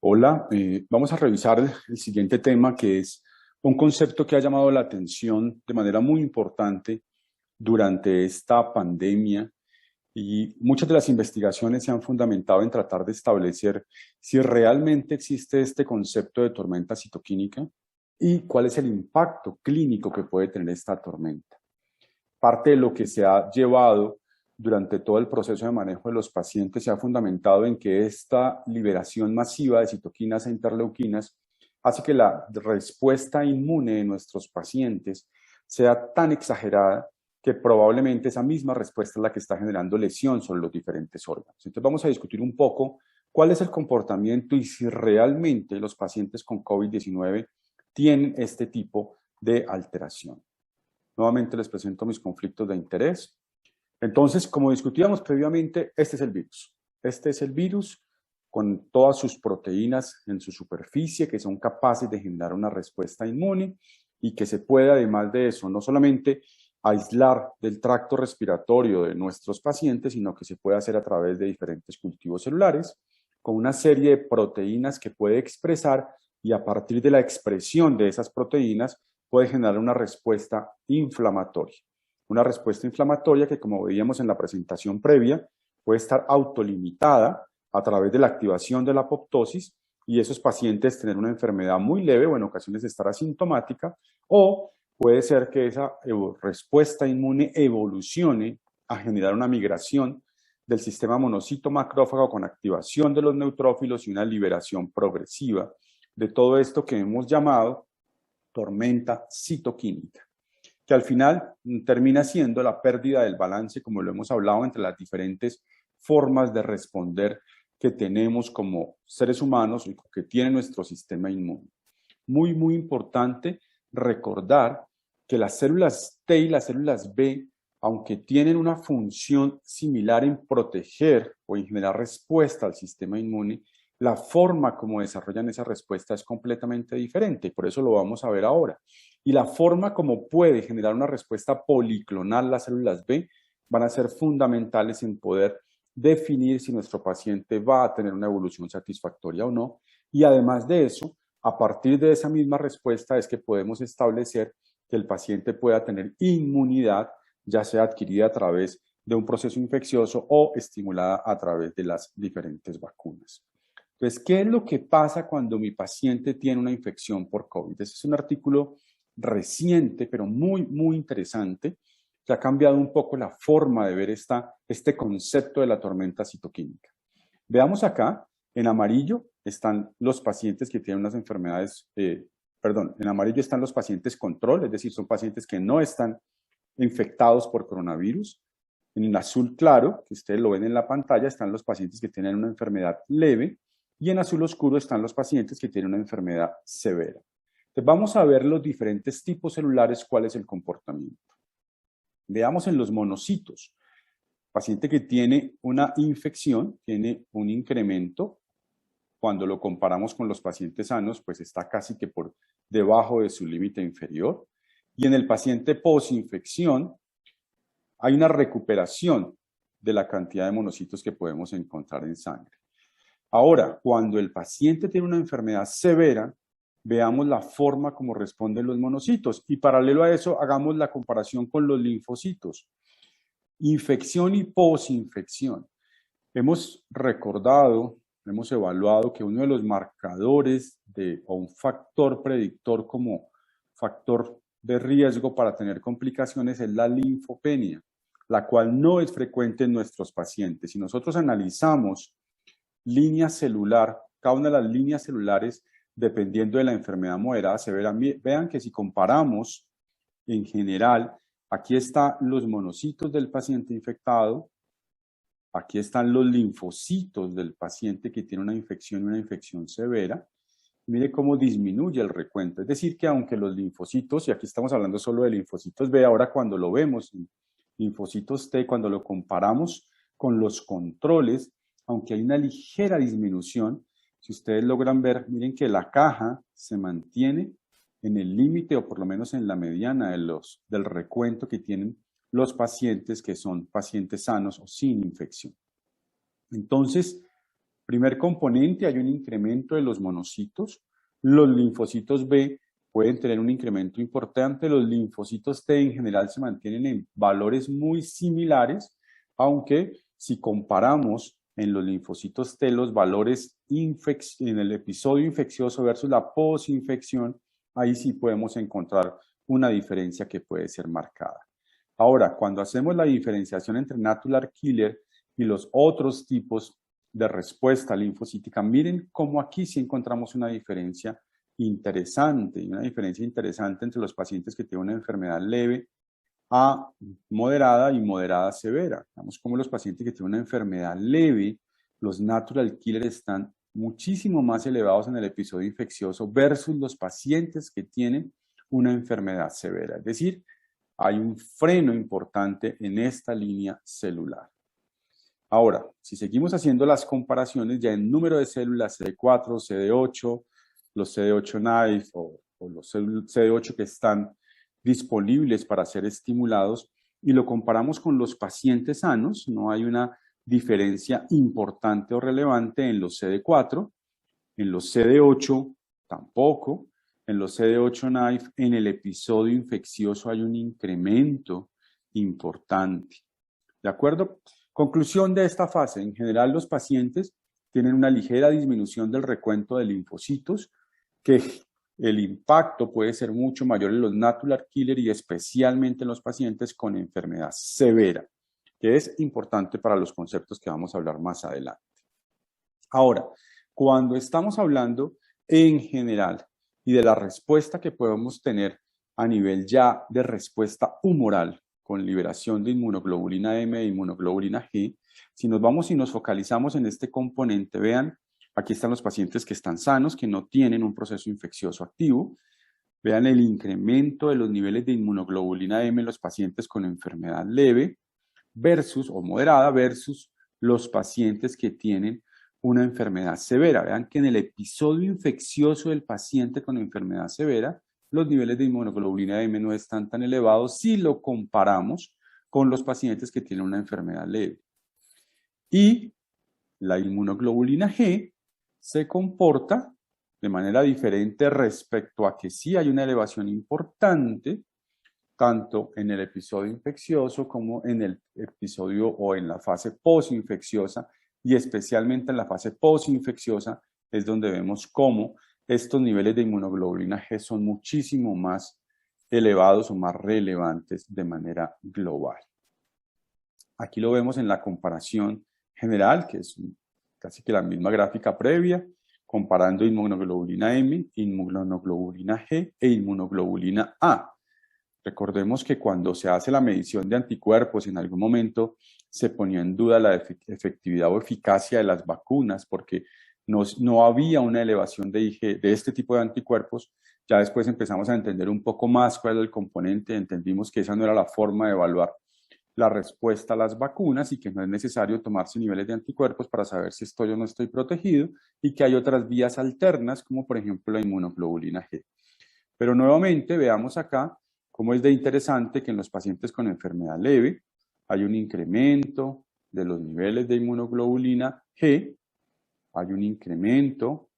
Hola, vamos a revisar el siguiente tema, que es un concepto que ha llamado la atención de manera muy importante durante esta pandemia, y muchas de las investigaciones se han fundamentado en tratar de establecer si realmente existe este concepto de tormenta citoquímica y cuál es el impacto clínico que puede tener esta tormenta. Parte de lo que se ha llevado durante todo el proceso de manejo de los pacientes se ha fundamentado en que esta liberación masiva de citoquinas e interleuquinas hace que la respuesta inmune de nuestros pacientes sea tan exagerada que probablemente esa misma respuesta es la que está generando lesión sobre los diferentes órganos. Entonces vamos a discutir un poco cuál es el comportamiento y si realmente los pacientes con COVID-19 tienen este tipo de alteración. Nuevamente les presento mis conflictos de interés. Entonces, como discutíamos previamente, este es el virus. Este es el virus con todas sus proteínas en su superficie que son capaces de generar una respuesta inmune y que se puede, además de eso, no solamente aislar del tracto respiratorio de nuestros pacientes, sino que se puede hacer a través de diferentes cultivos celulares con una serie de proteínas que puede expresar, y a partir de la expresión de esas proteínas puede generar una respuesta inflamatoria. Una respuesta inflamatoria que, como veíamos en la presentación previa, puede estar autolimitada a través de la activación de la apoptosis y esos pacientes tener una enfermedad muy leve o en ocasiones estar asintomática, o puede ser que esa respuesta inmune evolucione a generar una migración del sistema monocito macrófago con activación de los neutrófilos y una liberación progresiva de todo esto que hemos llamado tormenta citoquímica, que al final termina siendo la pérdida del balance, como lo hemos hablado, entre las diferentes formas de responder que tenemos como seres humanos y que tiene nuestro sistema inmune. Muy importante recordar que las células T y las células B, aunque tienen una función similar en proteger o en generar respuesta al sistema inmune, la forma como desarrollan esa respuesta es completamente diferente, por eso lo vamos a ver ahora. Y la forma como puede generar una respuesta policlonal las células B van a ser fundamentales en poder definir si nuestro paciente va a tener una evolución satisfactoria o no. Y además de eso, a partir de esa misma respuesta es que podemos establecer que el paciente pueda tener inmunidad, ya sea adquirida a través de un proceso infeccioso o estimulada a través de las diferentes vacunas. Entonces, ¿qué es lo que pasa cuando mi paciente tiene una infección por COVID? Este es un artículo reciente, pero muy interesante, que ha cambiado un poco la forma de ver este concepto de la tormenta citoquímica. Veamos acá, en amarillo están los pacientes que tienen unas enfermedades, en amarillo están los pacientes control, es decir, son pacientes que no están infectados por coronavirus. En el azul claro, que ustedes lo ven en la pantalla, están los pacientes que tienen una enfermedad leve, y en azul oscuro están los pacientes que tienen una enfermedad severa. Entonces vamos a ver los diferentes tipos celulares, cuál es el comportamiento. Veamos en los monocitos. Paciente que tiene una infección tiene un incremento. Cuando lo comparamos con los pacientes sanos, pues está casi que por debajo de su límite inferior. Y en el paciente posinfección hay una recuperación de la cantidad de monocitos que podemos encontrar en sangre. Ahora, cuando el paciente tiene una enfermedad severa, veamos la forma como responden los monocitos y paralelo a eso hagamos la comparación con los linfocitos. Infección y posinfección. Hemos recordado, hemos evaluado que uno de los marcadores o un factor predictor como factor de riesgo para tener complicaciones es la linfopenia, la cual no es frecuente en nuestros pacientes. Si nosotros analizamos línea celular, cada una de las líneas celulares, dependiendo de la enfermedad moderada severa, vean que si comparamos en general, aquí están los monocitos del paciente infectado, aquí están los linfocitos del paciente que tiene una infección severa. Mire cómo disminuye el recuento. Es decir, que aunque los linfocitos, y aquí estamos hablando solo de linfocitos B, ahora cuando lo vemos, linfocitos T, cuando lo comparamos con los controles, aunque hay una ligera disminución, si ustedes logran ver, miren que la caja se mantiene en el límite o por lo menos en la mediana del recuento que tienen los pacientes que son pacientes sanos o sin infección. Entonces, Primer componente, hay un incremento de los monocitos. Los linfocitos B pueden tener un incremento importante. Los linfocitos T en general se mantienen en valores muy similares, aunque si comparamos en los linfocitos T los valores en el episodio infeccioso versus la posinfección, ahí sí podemos encontrar una diferencia que puede ser marcada. Ahora, cuando hacemos la diferenciación entre natural killer y los otros tipos de respuesta linfocítica, miren cómo aquí sí encontramos una diferencia interesante, entre los pacientes que tienen una enfermedad leve a moderada y moderada severa. Vemos cómo los pacientes que tienen una enfermedad leve, los natural killers están muchísimo más elevados en el episodio infeccioso versus los pacientes que tienen una enfermedad severa. Es decir, hay un freno importante en esta línea celular. Ahora, si seguimos haciendo las comparaciones ya en número de células CD4, CD8, los CD8 naive o los CD8 que están disponibles para ser estimulados y lo comparamos con los pacientes sanos, no hay una diferencia importante o relevante en los CD4, en los CD8 tampoco, en los CD8 naive en el episodio infeccioso hay un incremento importante. ¿De acuerdo? Conclusión de esta fase. En general, los pacientes tienen una ligera disminución del recuento de linfocitos, que el impacto puede ser mucho mayor en los natural killer y especialmente en los pacientes con enfermedad severa, que es importante para los conceptos que vamos a hablar más adelante. Ahora, cuando estamos hablando en general y de la respuesta que podemos tener a nivel ya de respuesta humoral, con liberación de inmunoglobulina M e inmunoglobulina G, si nos vamos y nos focalizamos en este componente, vean, aquí están los pacientes que están sanos, que no tienen un proceso infeccioso activo. Vean el incremento de los niveles de inmunoglobulina M en los pacientes con enfermedad leve versus o moderada versus los pacientes que tienen una enfermedad severa. Vean que en el episodio infeccioso del paciente con enfermedad severa, los niveles de inmunoglobulina M no están tan elevados si lo comparamos con los pacientes que tienen una enfermedad leve. Y la inmunoglobulina G se comporta de manera diferente respecto a que sí hay una elevación importante, tanto en el episodio infeccioso como en el episodio o en la fase posinfecciosa, y especialmente en la fase posinfecciosa es donde vemos cómo estos niveles de inmunoglobulina G son muchísimo más elevados o más relevantes de manera global. Aquí lo vemos en la comparación general, que es casi que la misma gráfica previa, comparando inmunoglobulina M, inmunoglobulina G e inmunoglobulina A. Recordemos que cuando se hace la medición de anticuerpos, en algún momento se ponía en duda la efectividad o eficacia de las vacunas, porque no había una elevación de este tipo de anticuerpos. Ya después empezamos a entender un poco más cuál era el componente, entendimos que esa no era la forma de evaluar la respuesta a las vacunas y que no es necesario tomarse niveles de anticuerpos para saber si estoy o no estoy protegido, y que hay otras vías alternas, como por ejemplo la inmunoglobulina G. Pero nuevamente veamos acá cómo es de interesante que en los pacientes con enfermedad leve hay un incremento de los niveles de inmunoglobulina G, hay un incremento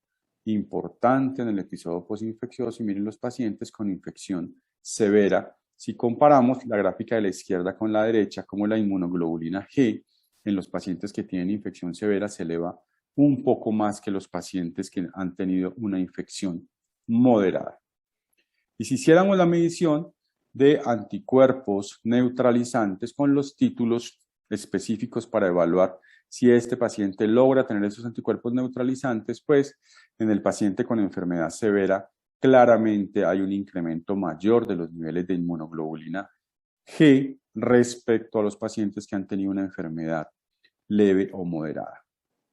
importante en el episodio posinfeccioso, y miren los pacientes con infección severa. Si comparamos la gráfica de la izquierda con la derecha, como la inmunoglobulina G en los pacientes que tienen infección severa se eleva un poco más que los pacientes que han tenido una infección moderada. Y si hiciéramos la medición de anticuerpos neutralizantes con los títulos específicos para evaluar si este paciente logra tener esos anticuerpos neutralizantes, pues en el paciente con enfermedad severa claramente hay un incremento mayor de los niveles de inmunoglobulina G respecto a los pacientes que han tenido una enfermedad leve o moderada.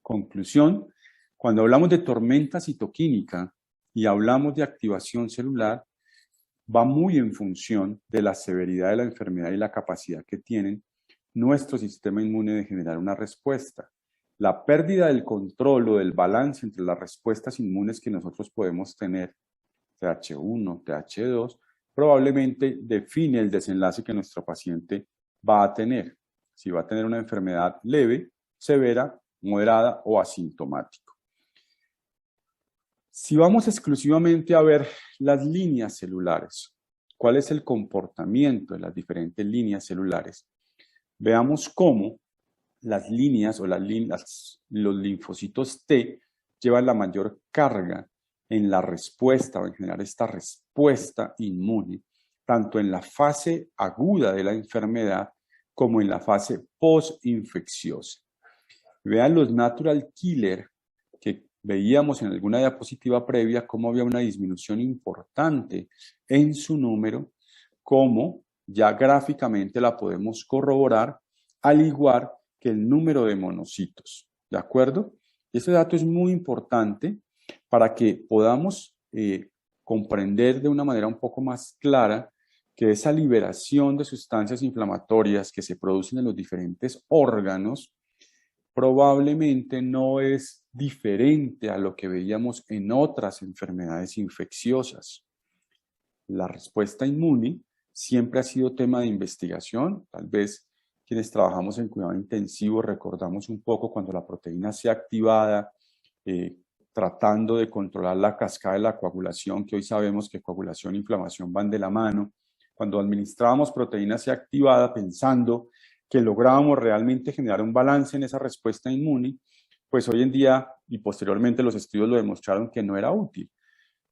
Conclusión, cuando hablamos de tormenta citoquímica y hablamos de activación celular, va muy en función de la severidad de la enfermedad y la capacidad que tienen nuestro sistema inmune de generar una respuesta. La pérdida del control o del balance entre las respuestas inmunes que nosotros podemos tener, TH1, TH2, probablemente define el desenlace que nuestro paciente va a tener. Si va a tener una enfermedad leve, severa moderada o asintomático. Si vamos exclusivamente a ver las líneas celulares, ¿cuál es el comportamiento de las diferentes líneas celulares? Veamos cómo las líneas o los linfocitos T llevan la mayor carga en la respuesta o en generar esta respuesta inmune, tanto en la fase aguda de la enfermedad como en la fase postinfecciosa. Vean los natural killer que veíamos en alguna diapositiva previa, cómo había una disminución importante en su número, como ya gráficamente la podemos corroborar, al igual que el número de monocitos, ¿de acuerdo? Este dato es muy importante para que podamos comprender de una manera un poco más clara que esa liberación de sustancias inflamatorias que se producen en los diferentes órganos probablemente no es diferente a lo que veíamos en otras enfermedades infecciosas. La respuesta inmune siempre ha sido tema de investigación. Tal vez quienes trabajamos en cuidado intensivo recordamos un poco cuando la proteína sea activada, tratando de controlar la cascada de la coagulación, que hoy sabemos que coagulación e inflamación van de la mano. Cuando administrábamos proteína C activada pensando que lográbamos realmente generar un balance en esa respuesta inmune, pues hoy en día y posteriormente los estudios lo demostraron que no era útil.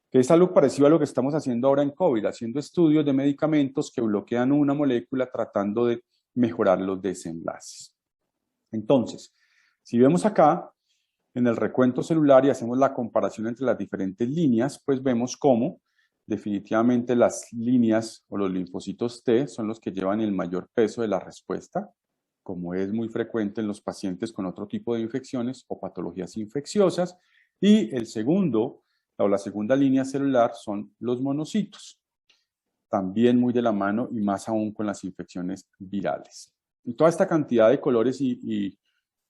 Que es algo parecido a lo que estamos haciendo ahora en COVID, haciendo estudios de medicamentos que bloquean una molécula tratando de mejorar los desenlaces. Entonces, si vemos acá, en el recuento celular y hacemos la comparación entre las diferentes líneas, pues vemos cómo definitivamente las líneas o los linfocitos T son los que llevan el mayor peso de la respuesta, como es muy frecuente en los pacientes con otro tipo de infecciones o patologías infecciosas. Y el segundo, o la segunda línea celular, son los monocitos, también muy de la mano y más aún con las infecciones virales. Y toda esta cantidad de colores y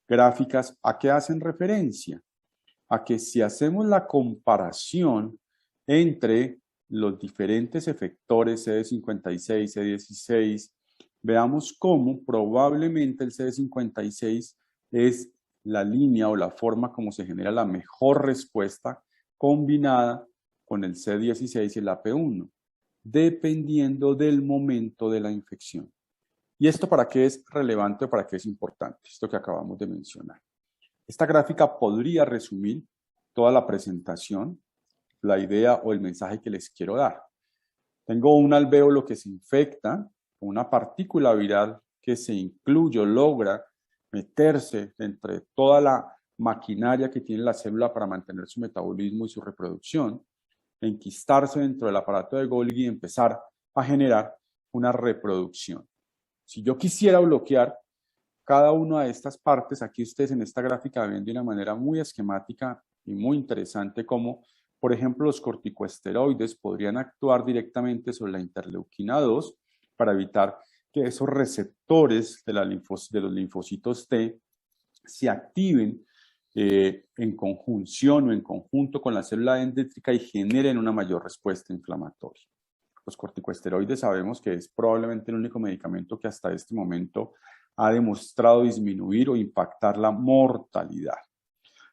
gráficas, ¿a qué hacen referencia? A que si hacemos la comparación entre los diferentes efectores CD56, CD16, veamos cómo probablemente el CD56 es la línea o la forma como se genera la mejor respuesta combinada con el CD16 y el AP1, dependiendo del momento de la infección. ¿Y esto para qué es relevante o para qué es importante? Esto que acabamos de mencionar. Esta gráfica podría resumir toda la presentación, la idea o el mensaje que les quiero dar. Tengo un alvéolo que se infecta con una partícula viral que se incluye o logra meterse entre toda la maquinaria que tiene la célula para mantener su metabolismo y su reproducción, enquistarse dentro del aparato de Golgi y empezar a generar una reproducción. Si yo quisiera bloquear cada una de estas partes, aquí ustedes en esta gráfica ven de una manera muy esquemática y muy interesante cómo, por ejemplo, los corticosteroides podrían actuar directamente sobre la interleuquina 2 para evitar que esos receptores de los linfocitos T se activen en conjunción o en conjunto con la célula dendrítica y generen una mayor respuesta inflamatoria. Los corticosteroides sabemos que es probablemente el único medicamento que hasta este momento ha demostrado disminuir o impactar la mortalidad.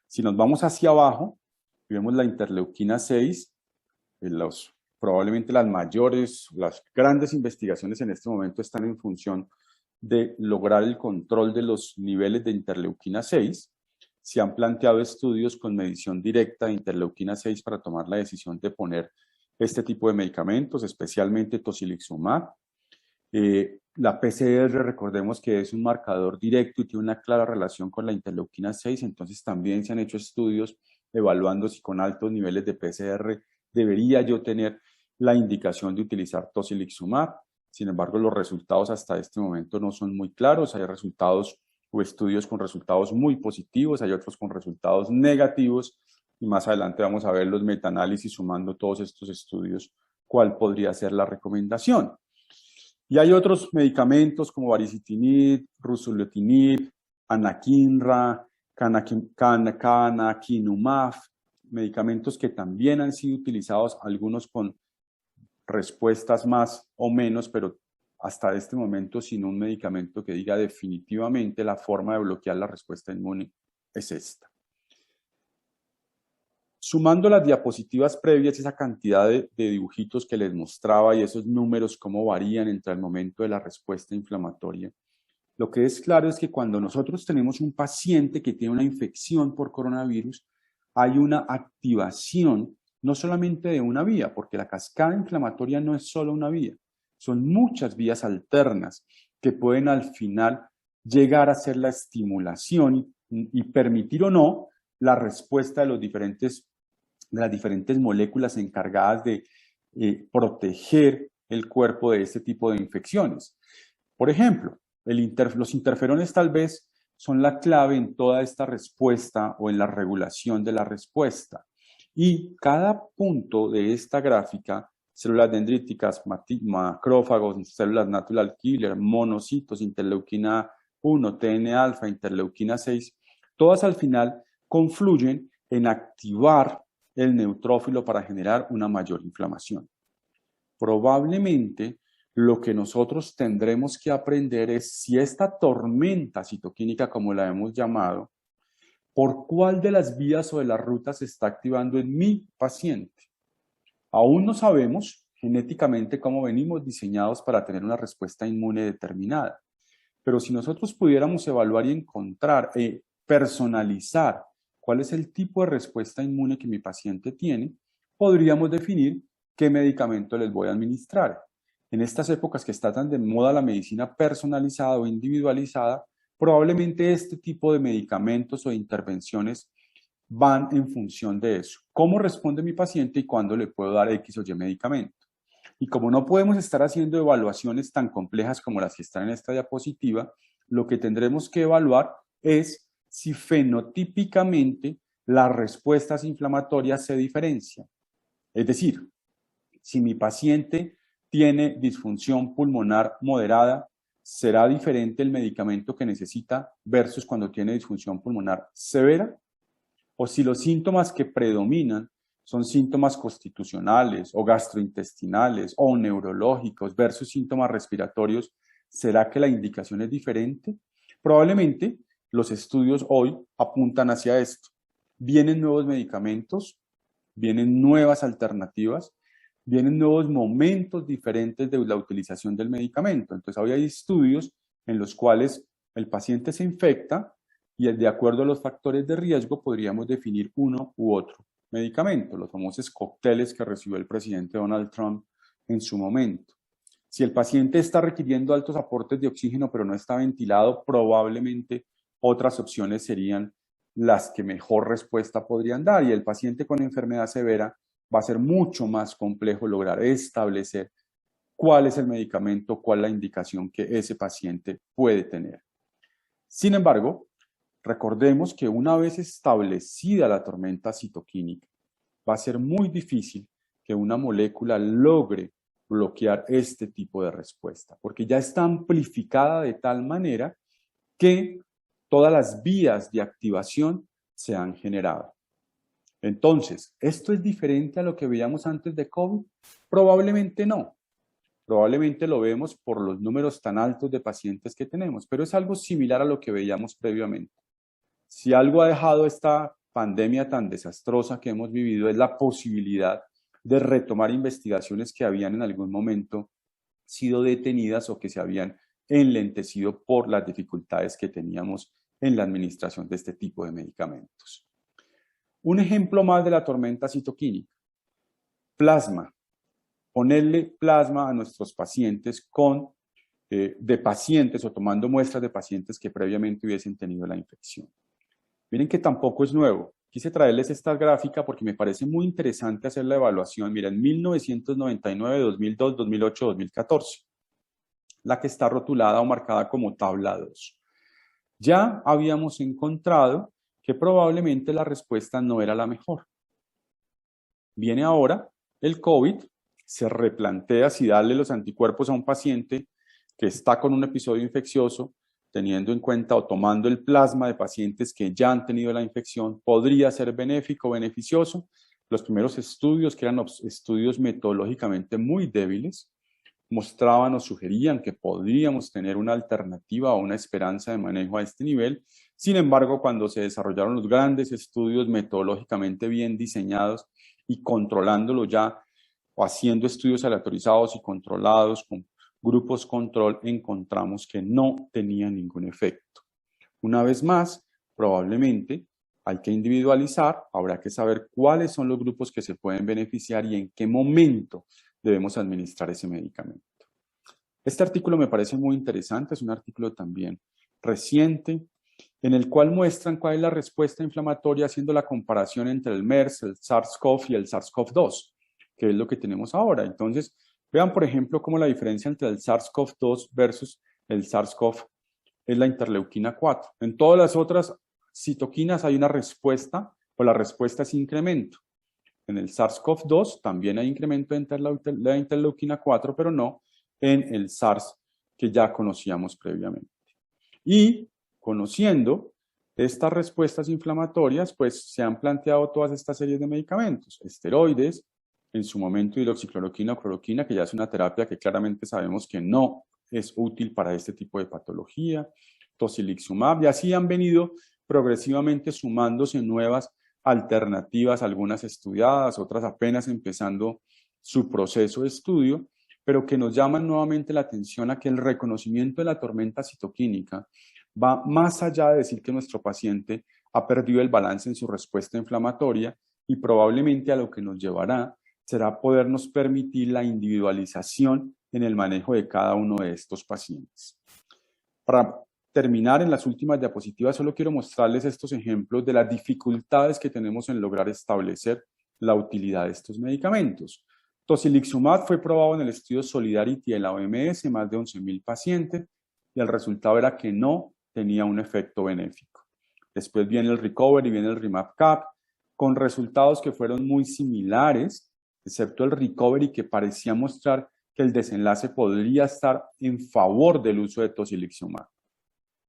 Si nos vamos hacia abajo, vemos la interleuquina 6, probablemente las grandes investigaciones en este momento están en función de lograr el control de los niveles de interleuquina 6. Se han planteado estudios con medición directa de interleuquina 6 para tomar la decisión de poner este tipo de medicamentos, especialmente tocilizumab. La PCR, recordemos que es un marcador directo y tiene una clara relación con la interleuquina 6, entonces también se han hecho estudios evaluando si con altos niveles de PCR debería yo tener la indicación de utilizar tocilizumab. Sin embargo, los resultados hasta este momento no son muy claros. Hay resultados o estudios con resultados muy positivos, hay otros con resultados negativos, y más adelante vamos a ver los metaanálisis sumando todos estos estudios, cuál podría ser la recomendación. Y hay otros medicamentos como baricitinib, ruxolitinib, anakinra, canakinumab, medicamentos que también han sido utilizados, algunos con respuestas más o menos, pero hasta este momento sin un medicamento que diga definitivamente la forma de bloquear la respuesta inmune es esta. Sumando las diapositivas previas, esa cantidad de dibujitos que les mostraba y esos números, cómo varían entre el momento de la respuesta inflamatoria, lo que es claro es que cuando nosotros tenemos un paciente que tiene una infección por coronavirus, hay una activación no solamente de una vía, porque la cascada inflamatoria no es solo una vía, son muchas vías alternas que pueden al final llegar a ser la estimulación y permitir o no la respuesta de las diferentes moléculas encargadas de proteger el cuerpo de este tipo de infecciones. Por ejemplo, los interferones tal vez son la clave en toda esta respuesta o en la regulación de la respuesta. Y cada punto de esta gráfica, células dendríticas, macrófagos, células natural killer, monocitos, interleuquina 1, TN-alfa, interleuquina 6, todas al final confluyen en activar el neutrófilo para generar una mayor inflamación. Probablemente lo que nosotros tendremos que aprender es si esta tormenta citoquínica, como la hemos llamado, por cuál de las vías o de las rutas se está activando en mi paciente. Aún no sabemos genéticamente cómo venimos diseñados para tener una respuesta inmune determinada, pero si nosotros pudiéramos evaluar y encontrar, personalizar cuál es el tipo de respuesta inmune que mi paciente tiene, podríamos definir qué medicamento les voy a administrar. En estas épocas que está tan de moda la medicina personalizada o individualizada, probablemente este tipo de medicamentos o de intervenciones van en función de eso. ¿Cómo responde mi paciente y cuándo le puedo dar X o Y medicamento? Y como no podemos estar haciendo evaluaciones tan complejas como las que están en esta diapositiva, lo que tendremos que evaluar es si fenotípicamente las respuestas inflamatorias se diferencian. Es decir, si mi paciente tiene disfunción pulmonar moderada, ¿será diferente el medicamento que necesita versus cuando tiene disfunción pulmonar severa? O si los síntomas que predominan son síntomas constitucionales o gastrointestinales o neurológicos versus síntomas respiratorios, ¿será que la indicación es diferente? Probablemente los estudios hoy apuntan hacia esto. Vienen nuevos medicamentos, vienen nuevas alternativas, vienen nuevos momentos diferentes de la utilización del medicamento. Entonces, hoy hay estudios en los cuales el paciente se infecta y de acuerdo a los factores de riesgo podríamos definir uno u otro medicamento, los famosos cócteles que recibió el presidente Donald Trump en su momento. Si el paciente está requiriendo altos aportes de oxígeno pero no está ventilado, probablemente otras opciones serían las que mejor respuesta podrían dar, y el paciente con enfermedad severa va a ser mucho más complejo lograr establecer cuál es el medicamento, cuál es la indicación que ese paciente puede tener. Sin embargo, recordemos que una vez establecida la tormenta citoquínica, va a ser muy difícil que una molécula logre bloquear este tipo de respuesta, porque ya está amplificada de tal manera que todas las vías de activación se han generado. Entonces, ¿esto es diferente a lo que veíamos antes de COVID? Probablemente no. Probablemente lo vemos por los números tan altos de pacientes que tenemos, pero es algo similar a lo que veíamos previamente. Si algo ha dejado esta pandemia tan desastrosa que hemos vivido es la posibilidad de retomar investigaciones que habían en algún momento sido detenidas o que se habían enlentecido por las dificultades que teníamos en la administración de este tipo de medicamentos. Un ejemplo más de la tormenta citoquínica. Plasma. Ponerle plasma a nuestros pacientes de pacientes o tomando muestras de pacientes que previamente hubiesen tenido la infección. Miren que tampoco es nuevo. Quise traerles esta gráfica porque me parece muy interesante hacer la evaluación. Miren, 1999, 2002, 2008, 2014. La que está rotulada o marcada como tabla 2. Ya habíamos encontrado que probablemente la respuesta no era la mejor. Viene ahora el COVID, se replantea si darle los anticuerpos a un paciente que está con un episodio infeccioso, teniendo en cuenta o tomando el plasma de pacientes que ya han tenido la infección, podría ser benéfico o beneficioso. Los primeros estudios, que eran estudios metodológicamente muy débiles, mostraban o sugerían que podríamos tener una alternativa o una esperanza de manejo a este nivel. Sin embargo, cuando se desarrollaron los grandes estudios metodológicamente bien diseñados y controlándolo ya, o haciendo estudios aleatorizados y controlados con grupos control, encontramos que no tenía ningún efecto. Una vez más, probablemente hay que individualizar, habrá que saber cuáles son los grupos que se pueden beneficiar y en qué momento debemos administrar ese medicamento. Este artículo me parece muy interesante, es un artículo también reciente, en el cual muestran cuál es la respuesta inflamatoria haciendo la comparación entre el MERS, el SARS-CoV y el SARS-CoV-2, que es lo que tenemos ahora. Entonces, vean, por ejemplo, cómo la diferencia entre el SARS-CoV-2 versus el SARS-CoV es la interleuquina 4. En todas las otras citoquinas hay una respuesta, o la respuesta es incremento. En el SARS-CoV-2 también hay incremento de la interleuquina 4, pero no en el SARS que ya conocíamos previamente. Y conociendo estas respuestas inflamatorias, pues se han planteado todas estas series de medicamentos, esteroides, en su momento hidroxicloroquina o cloroquina, que ya es una terapia que claramente sabemos que no es útil para este tipo de patología, tocilizumab, y así han venido progresivamente sumándose nuevas alternativas, algunas estudiadas, otras apenas empezando su proceso de estudio, pero que nos llaman nuevamente la atención a que el reconocimiento de la tormenta citoquímica va más allá de decir que nuestro paciente ha perdido el balance en su respuesta inflamatoria y probablemente a lo que nos llevará será podernos permitir la individualización en el manejo de cada uno de estos pacientes. Para terminar, en las últimas diapositivas solo quiero mostrarles estos ejemplos de las dificultades que tenemos en lograr establecer la utilidad de estos medicamentos. Tocilizumab fue probado en el estudio Solidarity de la OMS, más de 11.000 pacientes, y el resultado era que no tenía un efecto benéfico. Después viene el Recovery, viene el Rimab-Cap, con resultados que fueron muy similares, excepto el Recovery, que parecía mostrar que el desenlace podría estar en favor del uso de tocilizumab.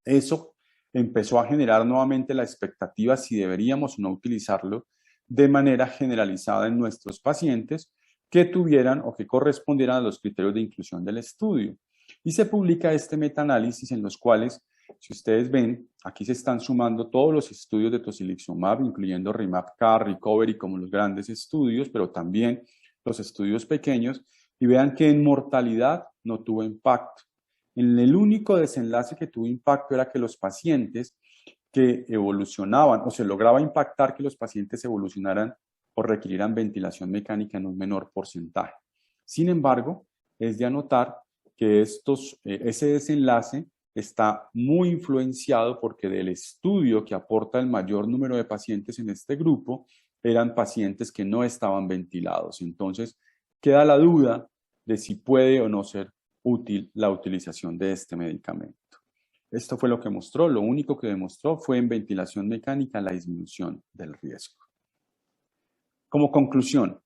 Eso empezó a generar nuevamente la expectativa si deberíamos o no utilizarlo de manera generalizada en nuestros pacientes que tuvieran o que correspondieran a los criterios de inclusión del estudio. Y se publica este metaanálisis en los cuales, si ustedes ven, aquí se están sumando todos los estudios de tocilizumab, incluyendo Rimab-Cap, Recovery como los grandes estudios, pero también los estudios pequeños, y vean que en mortalidad no tuvo impacto. En el único desenlace que tuvo impacto era que los pacientes que evolucionaban o se lograba impactar que los pacientes evolucionaran o requirieran ventilación mecánica en un menor porcentaje. Sin embargo, es de anotar que ese desenlace está muy influenciado porque del estudio que aporta el mayor número de pacientes en este grupo eran pacientes que no estaban ventilados. Entonces, queda la duda de si puede o no ser útil la utilización de este medicamento. Esto fue lo que mostró, lo único que demostró fue en ventilación mecánica la disminución del riesgo. Como conclusión,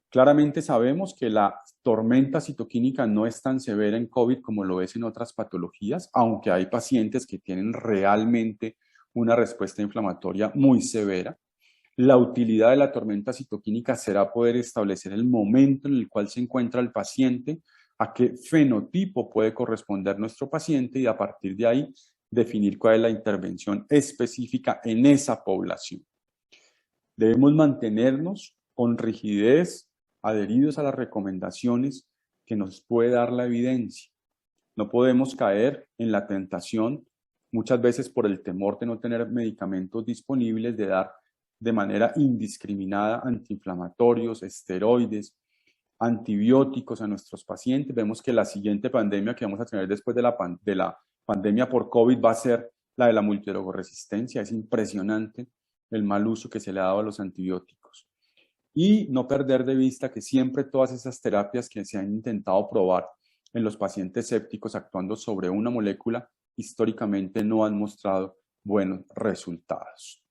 claramente sabemos que la tormenta citoquímica no es tan severa en COVID como lo es en otras patologías, aunque hay pacientes que tienen realmente una respuesta inflamatoria muy severa. La utilidad de la tormenta citoquímica será poder establecer el momento en el cual se encuentra el paciente, a qué fenotipo puede corresponder nuestro paciente y a partir de ahí definir cuál es la intervención específica en esa población. Debemos mantenernos con rigidez, adheridos a las recomendaciones que nos puede dar la evidencia. No podemos caer en la tentación, muchas veces por el temor de no tener medicamentos disponibles, de dar de manera indiscriminada antiinflamatorios, esteroides, antibióticos a nuestros pacientes. Vemos que la siguiente pandemia que vamos a tener después de la pandemia por COVID va a ser la de la multidrogoresistencia. Es impresionante el mal uso que se le ha dado a los antibióticos. Y no perder de vista que siempre todas esas terapias que se han intentado probar en los pacientes sépticos actuando sobre una molécula, históricamente no han mostrado buenos resultados.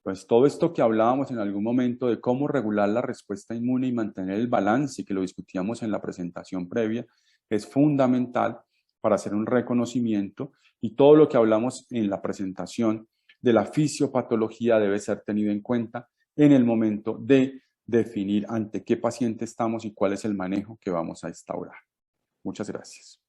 Pues todo esto que hablábamos en algún momento de cómo regular la respuesta inmune y mantener el balance, que lo discutíamos en la presentación previa, es fundamental para hacer un reconocimiento, y todo lo que hablamos en la presentación de la fisiopatología debe ser tenido en cuenta en el momento de definir ante qué paciente estamos y cuál es el manejo que vamos a instaurar. Muchas gracias.